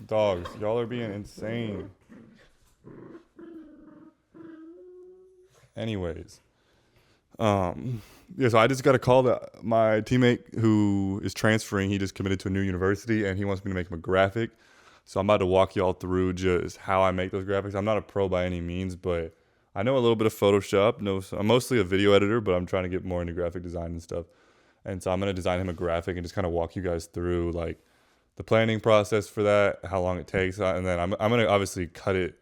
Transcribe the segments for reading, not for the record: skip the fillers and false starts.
Dogs, y'all are being insane. Anyways, um, yeah. So I just got a call that my teammate who is transferring, he just committed to a new university, and he wants me to make him a graphic. So I'm about to walk y'all through just how I make those graphics. I'm not a pro by any means, but I know a little bit of Photoshop. No, I'm mostly a video editor, but I'm trying to get more into graphic design and stuff. And so I'm gonna design him a graphic and just kind of walk you guys through like the planning process for that, how long it takes, and then I'm gonna obviously cut it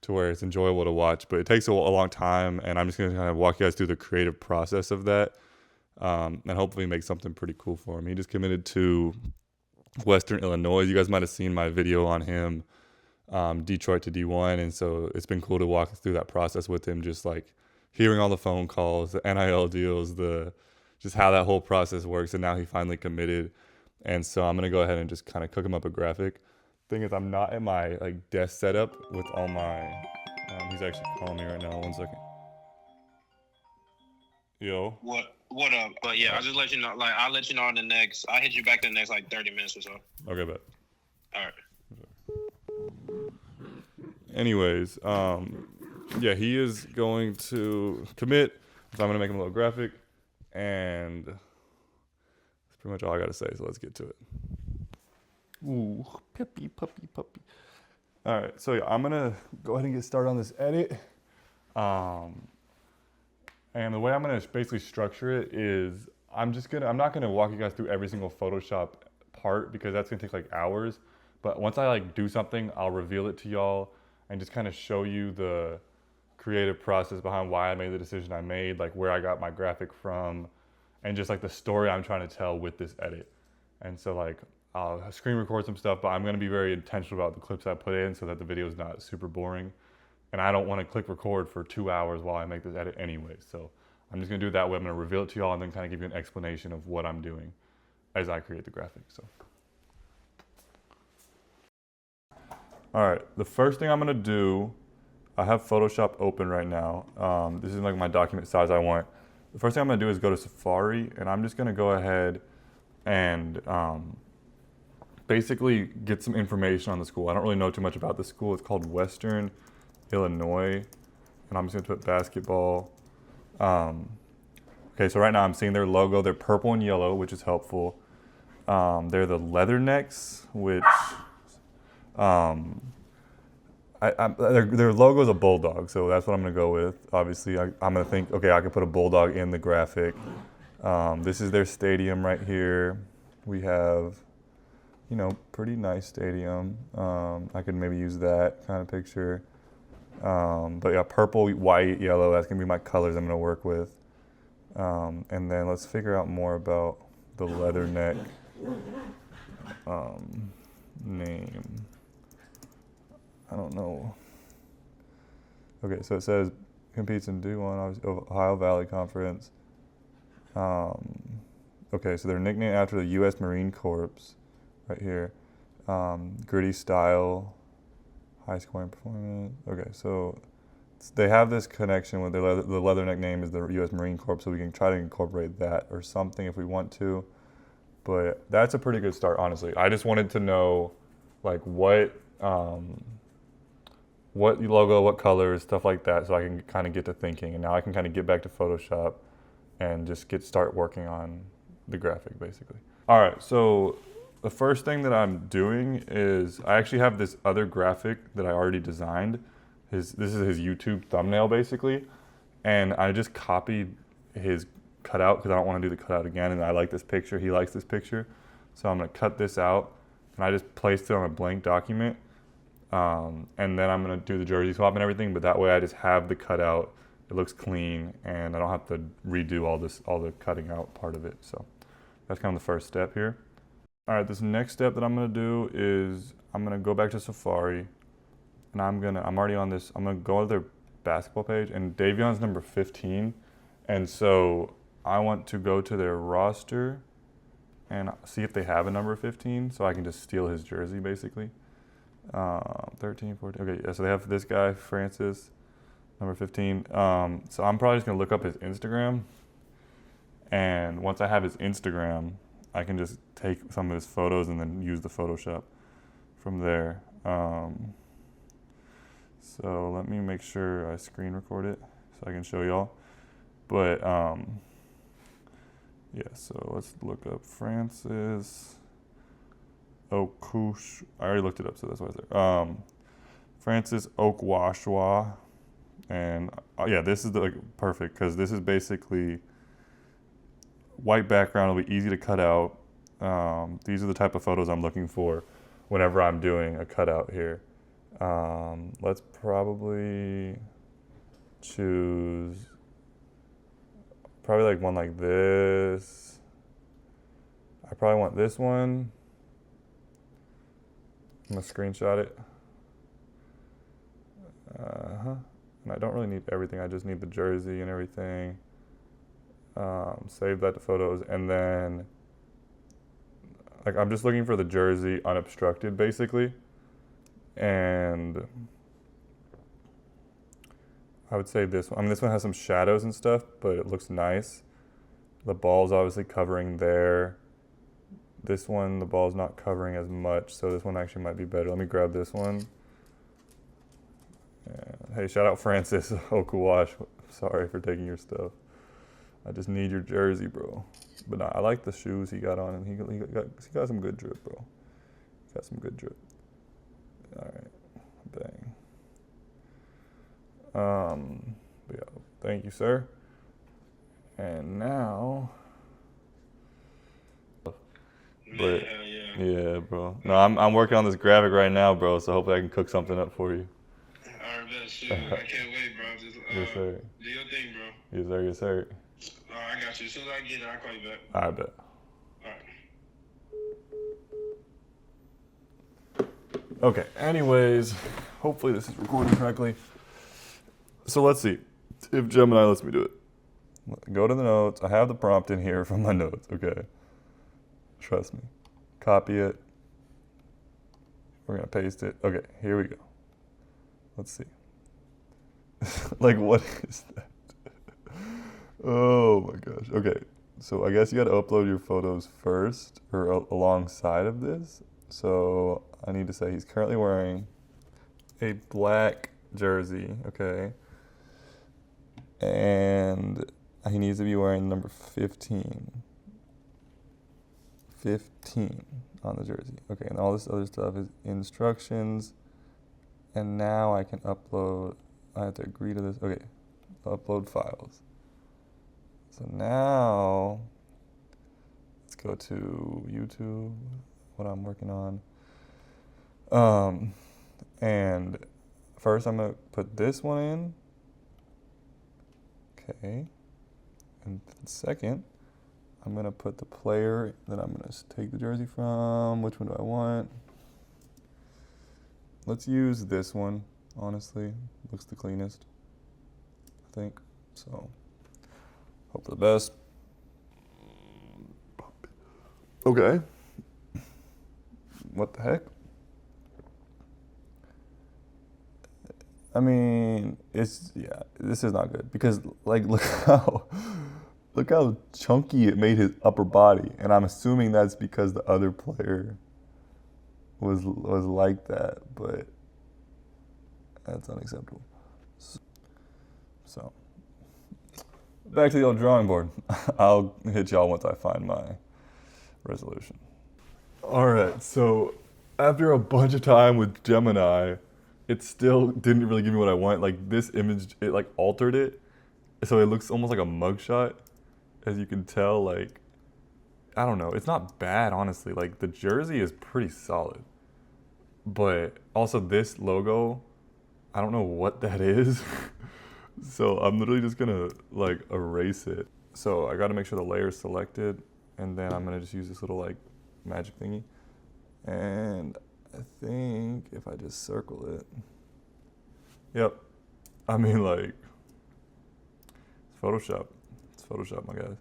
to where it's enjoyable to watch, but it takes a long time, and I'm just gonna kind of walk you guys through the creative process of that, and hopefully make something pretty cool for him. He just committed to Western Illinois. You guys might have seen my video on him, Detroit to D1, and so it's been cool to walk through that process with him, just like hearing all the phone calls, the NIL deals, the just how that whole process works, and now he finally committed, and so I'm gonna go ahead and just kind of cook him up a graphic. Thing is, I'm not at my like desk setup with all my. He's actually calling me right now. 1 second. Yo. What up? But yeah, I'll just let you know. Like, I'll let you know in the next. I'll hit you back in the next like 30 minutes or so. Okay, bet. All right. Anyways, yeah, he is going to commit. So I'm gonna make him a little graphic, and that's pretty much all I gotta say. So let's get to it. Ooh, puppy. All right, so yeah, I'm gonna go ahead and get started on this edit. And the way I'm gonna basically structure it is I'm not gonna walk you guys through every single Photoshop part because that's gonna take like hours. But once I like do something, I'll reveal it to y'all and just kind of show you the creative process behind why I made the decision I made, like where I got my graphic from, and just like the story I'm trying to tell with this edit. And so like I'll screen record some stuff, but I'm gonna be very intentional about the clips I put in so that the video is not super boring. And I don't want to click record for 2 hours while I make this edit anyway. So I'm just gonna do it that way. I'm gonna reveal it to y'all and then kind of give you an explanation of what I'm doing as I create the graphic. So, all right, the first thing I'm gonna do, I have Photoshop open right now. This is like my document size I want. The first thing I'm gonna do is go to Safari, and I'm just gonna go ahead and basically get some information on the school. I don't really know too much about the school. It's called Western Illinois, and I'm just gonna put basketball. Okay, so right now I'm seeing their logo. They're purple and yellow, which is helpful. They're the Leathernecks, which their logo is a bulldog, so that's what I'm gonna go with. Obviously, I'm gonna think, okay, I could put a bulldog in the graphic. This is their stadium right here. We have, pretty nice stadium. I could maybe use that kind of picture. But yeah, purple, white, yellow, that's gonna be my colors I'm gonna work with. And then let's figure out more about the Leatherneck name. I don't know. Okay, so it says competes in D1, obviously, Ohio Valley Conference. Okay, so they're nicknamed after the U.S. Marine Corps, right here. Gritty style, high scoring performance. Okay, so they have this connection with the Leatherneck name is the U.S. Marine Corps, so we can try to incorporate that or something if we want to. But that's a pretty good start, honestly. I just wanted to know, like, what logo, what colors, stuff like that, so I can kind of get to thinking. And now I can kind of get back to Photoshop and just start working on the graphic, basically. All right, so the first thing that I'm doing is I actually have this other graphic that I already designed. This is his YouTube thumbnail, basically. And I just copied his cutout because I don't want to do the cutout again. And I like this picture. He likes this picture. So I'm going to cut this out. And I just placed it on a blank document. And then I'm going to do the jersey swap and everything. But that way I just have the cutout. It looks clean. And I don't have to redo all the cutting out part of it. So that's kind of the first step here. All right, this next step that I'm gonna do is I'm gonna go back to Safari, and I'm already on this. I'm gonna go to their basketball page, and Davion's number 15, and so I want to go to their roster and see if they have a number 15, so I can just steal his jersey, basically. 13, 14. Okay, yeah, so they have this guy, Francis, number 15. So I'm probably just gonna look up his Instagram, and once I have his Instagram, I can just take some of his photos and then use the Photoshop. from there. So let me make sure I screen record it so I can show y'all. But yeah, so let's look up Francis Okush. I already looked it up, so that's why it's there. Francis Okwashwa. And yeah, this is perfect because this is basically white background. It'll be easy to cut out. These are the type of photos I'm looking for whenever I'm doing a cutout here. Let's probably choose like one like this. I probably want this one. I'm gonna screenshot it. And I don't really need everything. I just need the jersey and everything. Save that to photos, and then I'm just looking for the jersey unobstructed, basically. And I would say this one. I mean, this one has some shadows and stuff, but it looks nice. The ball's obviously covering there. This one, the ball's not covering as much, so this one actually might be better. Let me grab this one. And, hey, shout out Francis Okuwash. Sorry for taking your stuff. I just need your jersey, bro. But nah, I like the shoes he got on, and he got some good drip, bro. He got some good drip. All right, bang. Yeah, thank you, sir. And now, but yeah, bro. No, I'm working on this graphic right now, bro. So hopefully I can cook something up for you. All right, bet. Shoot, I can't wait, bro. Just, Yes, sir. do your thing, bro. Yes, sir. Yes, sir. All right, I got you. As soon as I get it, I'll call you back. I bet. All right. Okay, anyways, hopefully this is recording correctly. So let's see if Gemini lets me do it. Go to the notes. I have the prompt in here from my notes, okay? Trust me. Copy it. We're gonna paste it. Okay, here we go. Let's see. What is that? Oh my gosh. Okay, so I guess you gotta upload your photos first or alongside of this. So I need to say he's currently wearing a black jersey, okay? And he needs to be wearing number 15. 15 on the jersey. Okay, and all this other stuff is instructions. And now I can upload, I have to agree to this. Okay, upload files. So now, let's go to YouTube, what I'm working on. And first I'm gonna put this one in. Okay. And second, I'm gonna put the player that I'm gonna take the jersey from. Which one do I want? Let's use this one, honestly. Looks the cleanest, I think. So, hope for the best. Okay. What the heck? I mean, this is not good because look how chunky it made his upper body, and I'm assuming that's because the other player was like that, but that's unacceptable. So back to the old drawing board. I'll hit y'all once I find my resolution. All right, so after a bunch of time with Gemini, it still didn't really give me what I want. This image, it altered it, so it looks almost like a mugshot. As you can tell, I don't know. It's not bad, honestly. The jersey is pretty solid, but also this logo, I don't know what that is. So I'm literally just gonna erase it. So I got to make sure the layer is selected, and then I'm gonna just use this little magic thingy, and I think if I just circle it, yep. I mean, it's Photoshop. It's Photoshop, my guys.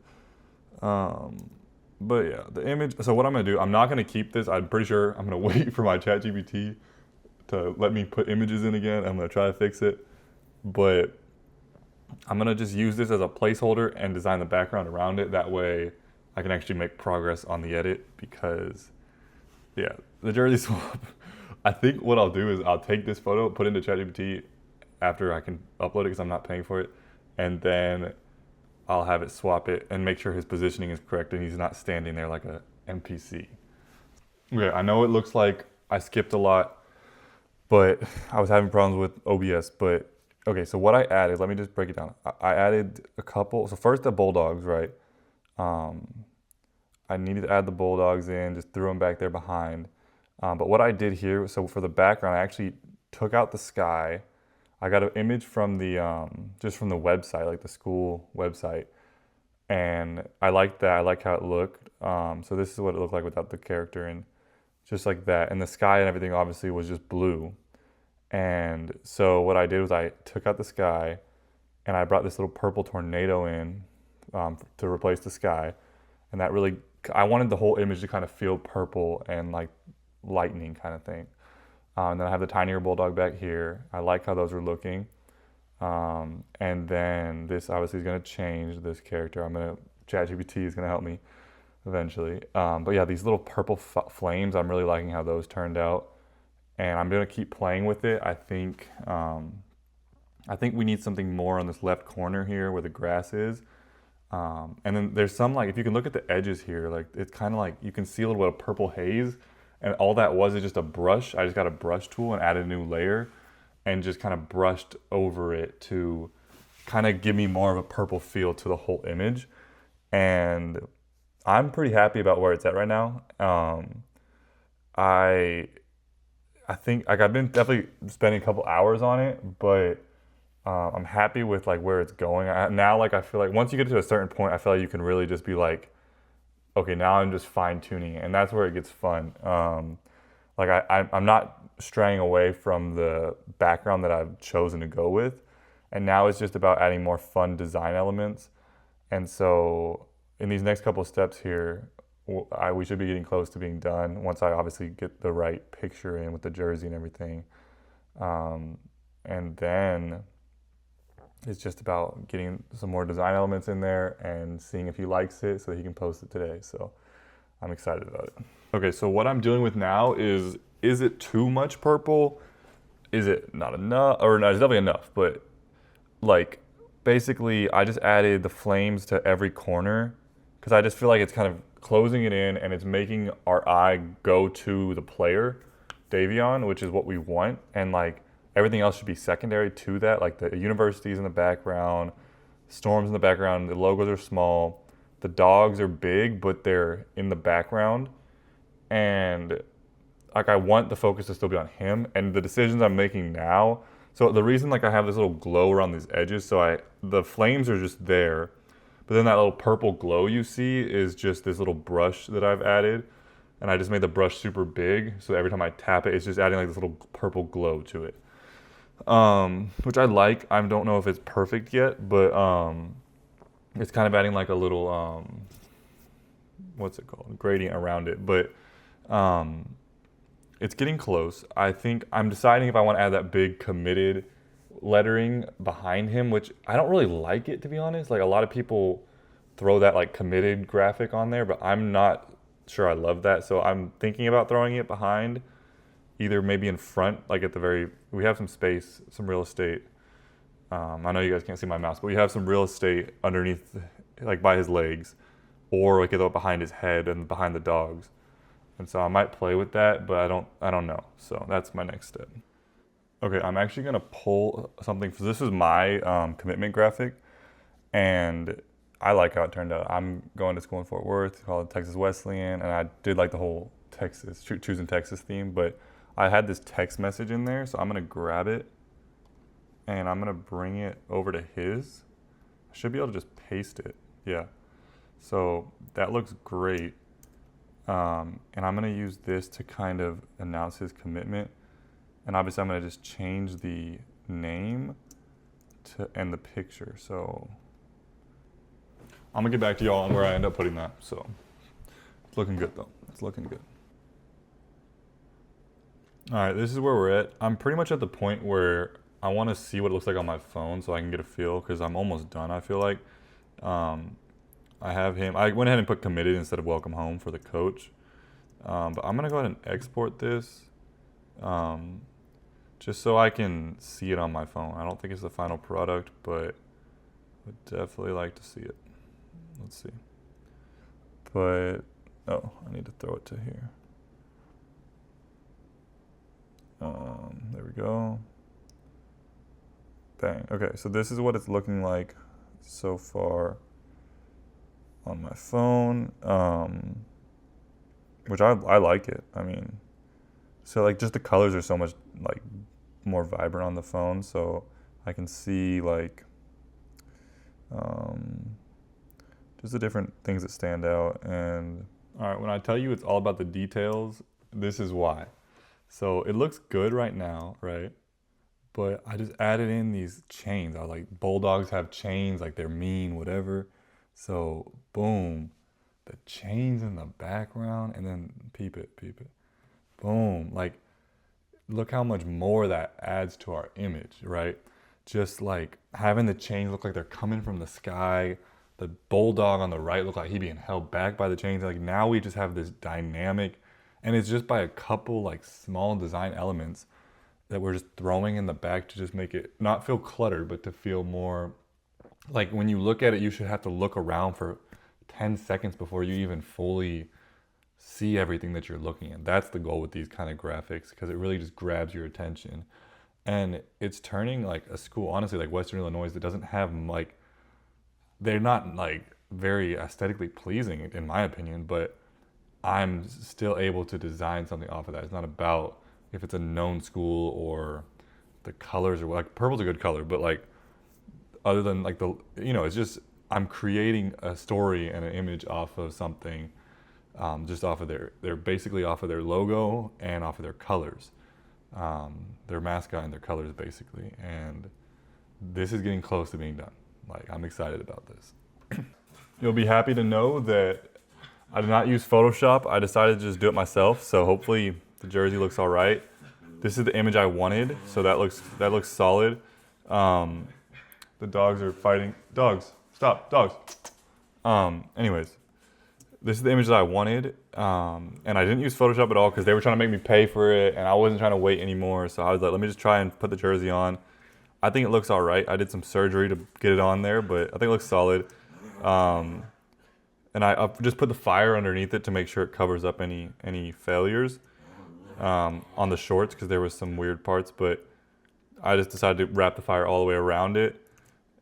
But yeah, the image. So what I'm gonna do, I'm not gonna keep this. I'm pretty sure I'm gonna wait for my ChatGPT to let me put images in again. I'm gonna try to fix it, but I'm gonna just use this as a placeholder and design the background around it. That way, I can actually make progress on the edit because, yeah, the jersey swap I think what I'll do is I'll take this photo, put it into ChatGPT after I can upload it because I'm not paying for it, and then I'll have it swap it and make sure his positioning is correct and he's not standing there like a NPC. Okay, I know it looks like I skipped a lot, but I was having problems with OBS. But okay, so what I added, let me just break it down. I added a couple. So first the bulldogs, right? I needed to add the bulldogs in, just threw them back there behind. But what I did here, so for the background, I actually took out the sky. I got an image from the just from the website, like the school website, and I liked that. I like how it looked. So this is what it looked like without the character, and just like that. And the sky and everything obviously was just blue. And so what I did was I took out the sky, and I brought this little purple tornado in to replace the sky, and that really I wanted the whole image to kind of feel purple and like lightning kind of thing. And then I have the tinier bulldog back here. I like how those are looking. And then this obviously is going to change this character. ChatGPT is going to help me eventually. But yeah, these little purple flames, I'm really liking how those turned out. And I'm going to keep playing with it. I think we need something more on this left corner here where the grass is. And then there's some, like, if you can look at the edges here, like it's kind of like you can see a little bit of purple haze, and all that was is just a brush. I just got a brush tool and added a new layer and just kind of brushed over it to kind of give me more of a purple feel to the whole image. And I'm pretty happy about where it's at right now. I think like I've been definitely spending a couple hours on it, but I'm happy with like where it's going. Now like I feel like once you get to a certain point, I feel like you can really just be like, okay, now I'm just fine tuning it, and that's where it gets fun. Like I'm not straying away from the background that I've chosen to go with, and now it's just about adding more fun design elements. And so in these next couple of steps here, we should be getting close to being done once I obviously get the right picture in with the jersey and everything. And then it's just about getting some more design elements in there and seeing if he likes it so that he can post it today. So I'm excited about it. Okay, so what I'm dealing with now is it too much purple? Is it not enough? Or no, it's definitely enough, but like basically I just added the flames to every corner because I just feel like it's kind of closing it in and it's making our eye go to the player, Davion, which is what we want. And like everything else should be secondary to that, like the universities in the background, storms in the background, the logos are small, the dogs are big, but they're in the background. And like I want the focus to still be on him and the decisions I'm making now. So the reason like I have this little glow around these edges, so the flames are just there, but then that little purple glow you see is just this little brush that I've added. And I just made the brush super big, so every time I tap it, it's just adding like this little purple glow to it. Which I like. I don't know if it's perfect yet, but it's kind of adding like a little what's it called, gradient around it. But it's getting close. I think I'm deciding if I want to add that big committed lettering behind him, which I don't really like it, to be honest. Like a lot of people throw that like committed graphic on there, but I'm not sure I love that. So I'm thinking about throwing it behind, either maybe in front, like at the very, we have some space, some real estate. I know you guys can't see my mouse, but we have some real estate underneath, like by his legs, or we could throw it behind his head and behind the dogs. And so I might play with that, but I don't know. So that's my next step. Okay, I'm actually gonna pull something. So this is my commitment graphic, and I like how it turned out. I'm going to school in Fort Worth, called Texas Wesleyan, and I did like the whole Texas, choosing Texas theme, but I had this text message in there, so I'm gonna grab it, and I'm gonna bring it over to his. I should be able to just paste it, yeah. So that looks great. And I'm gonna use this to kind of announce his commitment. And obviously I'm gonna just change the name and the picture. So I'm gonna get back to y'all on where I end up putting that. So it's looking good though, it's looking good. All right, this is where we're at. I'm pretty much at the point where I wanna see what it looks like on my phone so I can get a feel, because I'm almost done, I feel like. I have him, I went ahead and put committed instead of welcome home for the coach. But I'm gonna go ahead and export this um, just so I can see it on my phone. I don't think it's the final product, but would definitely like to see it. Let's see. But, oh, I need to throw it to here. There we go. Bang. Okay, so this is what it's looking like so far on my phone, which I like it. I mean, so like just the colors are so much like more vibrant on the phone, so I can see like just the different things that stand out. And all right, when I tell you it's all about the details, this is why. So it looks good right now, right? But I just added in these chains. I like bulldogs have chains, like they're mean, whatever. So boom, the chains in the background, and then peep it, boom. Like look how much more that adds to our image, right? Just like having the chains look like they're coming from the sky. The bulldog on the right look like he being held back by the chains. Like now we just have this dynamic, and it's just by a couple like small design elements that we're just throwing in the back to just make it not feel cluttered, but to feel more like when you look at it, you should have to look around for 10 seconds before you even fully see everything that you're looking at. That's the goal with these kind of graphics, because it really just grabs your attention. And it's turning like a school, honestly, like Western Illinois, that doesn't have like, they're not like very aesthetically pleasing in my opinion, but I'm still able to design something off of that. It's not about if it's a known school or the colors, or like purple's a good color, but like other than like the, it's just I'm creating a story and an image off of something, just off of they're basically off of their logo and off of their colors, their mascot and their colors basically. And this is getting close to being done. Like I'm excited about this. You'll be happy to know that I did not use Photoshop. I decided to just do it myself. So hopefully the jersey looks all right. This is the image I wanted, so that looks solid. The dogs are fighting. Dogs, stop, dogs. Anyways, this is the image that I wanted, and I didn't use Photoshop at all because they were trying to make me pay for it, and I wasn't trying to wait anymore. So I was like, let me just try and put the jersey on. I think it looks all right. I did some surgery to get it on there, but I think it looks solid. And I just put the fire underneath it to make sure it covers up any failures on the shorts, because there was some weird parts. But I just decided to wrap the fire all the way around it,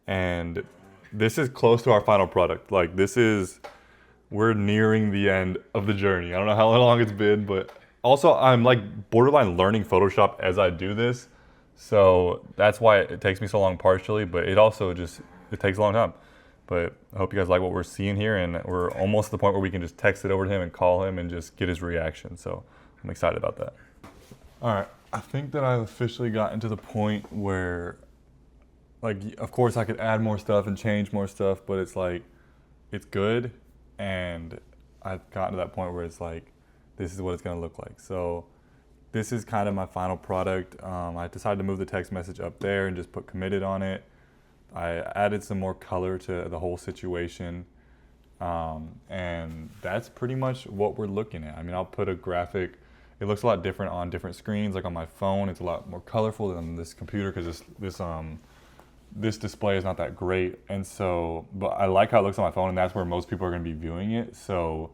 and this is close to our final product. Like we're nearing the end of the journey. I don't know how long it's been, but also I'm like borderline learning Photoshop as I do this, so that's why it takes me so long partially. But it also it takes a long time. But I hope you guys like what we're seeing here, and we're almost at the point where we can just text it over to him and call him and just get his reaction. So I'm excited about that. All right, I think that I've officially gotten to the point where, like, of course I could add more stuff and change more stuff, but it's like, it's good, and I've gotten to that point where it's like, this is what it's gonna look like. So this is kind of my final product. I decided to move the text message up there and just put committed on it. I added some more color to the whole situation, and that's pretty much what we're looking at. I mean, I'll put a graphic. It looks a lot different on different screens. Like on my phone, it's a lot more colorful than this computer, because this display is not that great. And so, but I like how it looks on my phone, and that's where most people are going to be viewing it. So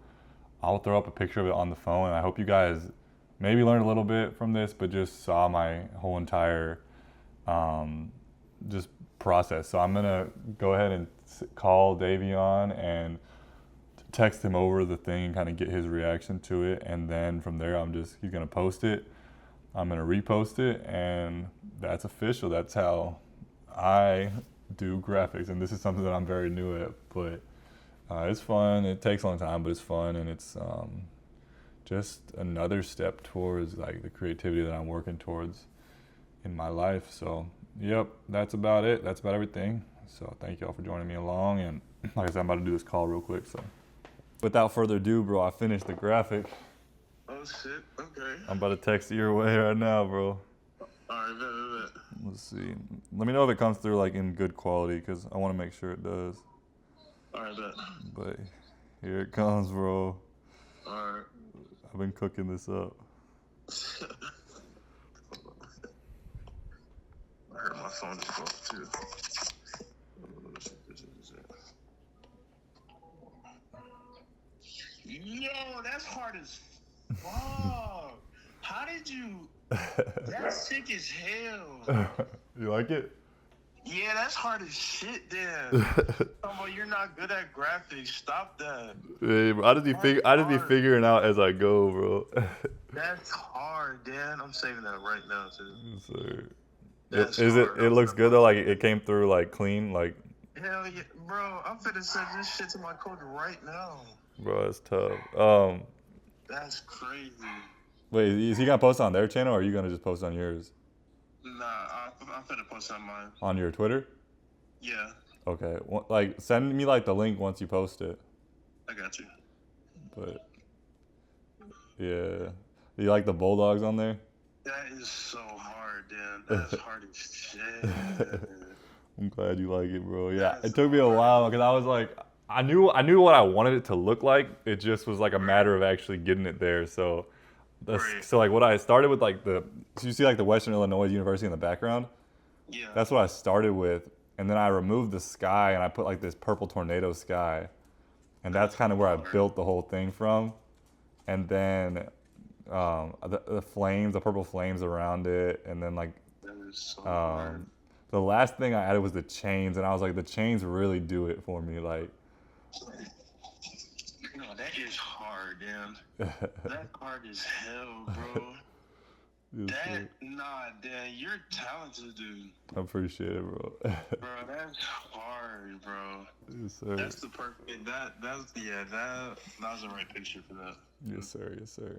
I'll throw up a picture of it on the phone, and I hope you guys maybe learned a little bit from this, but just saw my whole entire just process. So I'm gonna go ahead and call Davion and text him over the thing and kind of get his reaction to it, and then from there he's gonna post it, I'm gonna repost it, and that's official. That's how I do graphics, and this is something that I'm very new at, but it's fun. It takes a long time, but it's fun, and it's just another step towards like the creativity that I'm working towards in my life. So yep, that's about it. That's about everything. So thank y'all for joining me along. And like I said, I'm about to do this call real quick. So without further ado, bro, I finished the graphic. Oh shit. Okay. I'm about to text it your way right now, bro. Alright, bet. Let's see. Let me know if it comes through like in good quality, because I want to make sure it does. Alright, bet. But here it comes, bro. Alright. I've been cooking this up. phone is fucked too. Yo, that's hard as fuck. How did you? That's sick as hell. You like it? Yeah, that's hard as shit, then. Oh, you're not good at graphics. Stop that. Hey, bro, I just be figuring out as I go, bro. That's hard, Dan. I'm saving that right now, too. Yes, sir. That's Is it? hard. It looks good though. Like it came through like clean. Like, Hell yeah, bro. I'm finna send this shit to my coach right now. bro, it's tough. That's crazy. Wait, is he gonna post on their channel, or are you gonna just post on yours? Nah, I'm finna post on mine. On your Twitter? Yeah, Okay. Like, send me like the link once you post it. I got you. But yeah, you like the Bulldogs on there? That is so hard, Dan. That's hard as shit. I'm glad you like it, bro. Yeah, That's it took me a while because I was like, I knew what I wanted it to look like. It just was like a matter of actually getting it there. So, Right. so like what I started with, like so you see like the Western Illinois University in the background. Yeah. That's what I started with, and then I removed the sky and I put like this purple tornado sky, and that's kind of where I built the whole thing from. And then the flames, the purple flames around it, and then like That is so hard. the last thing I added was the chains, and I was like, the chains really do it for me. Like, No, that is hard, Dan. That hard as hell, bro. Nah, Dan, you're talented, dude. I appreciate it, bro. Bro, that's hard, bro. Yes, sir. That's the perfect. That was the right picture for that. Yes, sir. Yes, sir.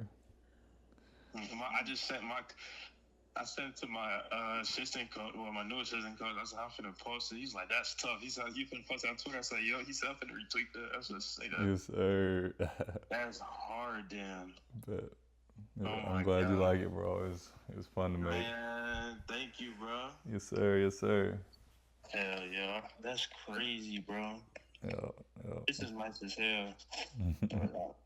I sent it to my assistant coach, well, my new assistant coach. I said, I'm finna post it. He's like, that's tough. He said, you finna post it on Twitter. I said, yo, he said, I'm finna retweet that. I should say that. Yes, sir. That's hard, Dan. But yeah, Oh I'm my glad you God. like it, bro. It was fun to make. Man, thank you, bro. Yes, sir. Yes, sir. Hell yeah. That's crazy, bro. Yeah. Yeah. This is nice as hell.